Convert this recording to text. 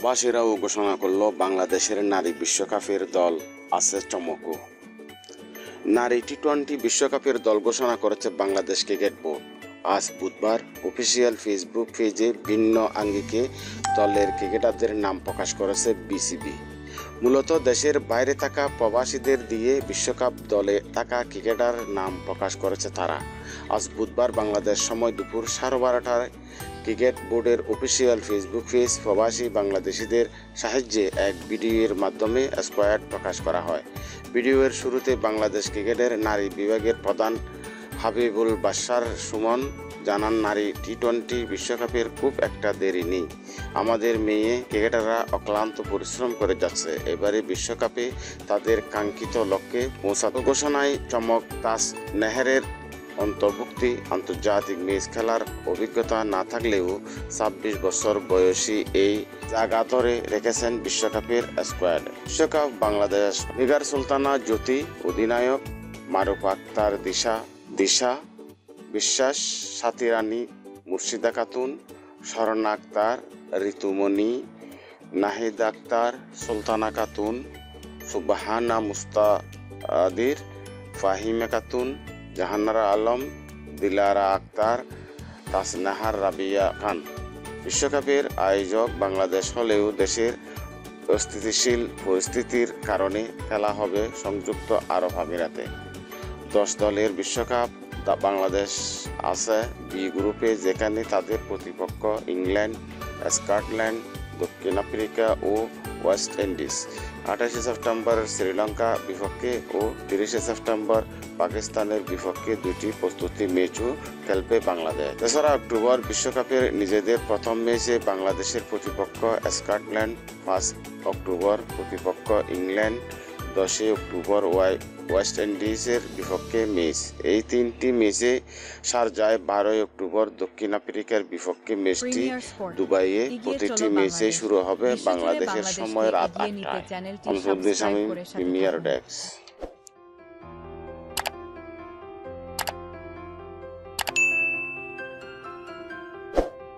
প্রবাসীরাও ঘোষণা করল বাংলাদেশের নারী বিশ্বকাপের দল আছে চমকও। নারী টি-20 বিশ্বকাপের দল ঘোষণা করেছে বাংলাদেশ ক্রিকেট বোর্ড। আজ বুধবার অফিসিয়াল ফেসবুক পেজে ভিন্ন আঙ্গিকে দলের ক্রিকেটারদের নাম প্রকাশ করেছে বিসিবি। মূলত দেশের বাইরে থাকা প্রবাসীদের দিয়ে বিশ্বকাপ দলে থাকা ক্রিকেটার নাম প্রকাশ করেছে তারা। আজ বুধবার বাংলাদেশ সময় দুপুর 12:30টায় ক্রিকেট বোর্ডের অফিসিয়াল ফেসবুক পেজ প্রবাসী বাংলাদেশিদের সাহায্যে এক ভিডিওর মাধ্যমে স্কোয়াড প্রকাশ করা হয়। ভিডিওর শুরুতে বাংলাদেশ ক্রিকেটের নারী বিভাগের প্রধান হাবিবুল বাশার সুমন জানান, নারী টি-20 বিশ্বকাপের খুব একটা দেরি নেই। আমাদের মেয়ে ক্রিকেটাররা অক্লান্ত পরিশ্রম করে যাচ্ছে। এবারে বিশ্বকাপে তাদের কাঙ্ক্ষিত লক্ষ্যে পৌঁছাতে। ঘোষণায় চমক, তাজ নেহরের অন্তর্ভুক্তি। আন্তর্জাতিক ম্যাচ খেলার অভিজ্ঞতা না থাকলেও 26 বছর বয়সী এই জায়গা ধরে রেখেছেন বিশ্বকাপের স্কোয়াড। বিশ্বকাপ বাংলাদেশ নিগার সুলতানা জ্যোতি অধিনায়ক, মারুফা আক্তার দিশা বিশ্বাস, সাথী রানী মুর্শিদা খাতুন, স্বর্ণা আক্তার, ঋতুমণি, নাহিদা আক্তার, সুলতানা খাতুন, সুবহানা মুস্তাদির, ফাহিমা খাতুন, জাহানারা আলম, দিলারা আক্তার, তাসনাহার রাবিয়া খান। বিশ্বকাপের আয়োজক বাংলাদেশ হলেও দেশের অস্থিতিশীল পরিস্থিতির কারণে খেলা হবে সংযুক্ত আরব আমিরাতে। 10 দলের বিশ্বকাপ বাংলাদেশ আছে বি গ্রুপে, যেখানে তাদের প্রতিপক্ষ ইংল্যান্ড, স্কটল্যান্ড, দক্ষিণ আফ্রিকা ও ওয়েস্ট ইন্ডিজ। 28 সেপ্টেম্বর শ্রীলঙ্কা বিপক্ষে ও 30 সেপ্টেম্বর পাকিস্তানের বিপক্ষে দুটি প্রস্তুতি ম্যাচও খেলবে বাংলাদেশ। 3 অক্টোবর বিশ্বকাপের নিজেদের প্রথম ম্যাচে বাংলাদেশের প্রতিপক্ষ স্কটল্যান্ড, 5 অক্টোবর প্রতিপক্ষ ইংল্যান্ড, 10 অক্টোবর ওয়েস্ট ইন্ডিজের বিপক্ষে ম্যাচ। এই 3টি ম্যাচে শারজায়, 12 অক্টোবর দক্ষিণ আফ্রিকার বিপক্ষে ম্যাচটি দুবাইয়ে। প্রতিটি ম্যাচে শুরু হবে বাংলাদেশের সময় রাত 8টায়। Premier desk.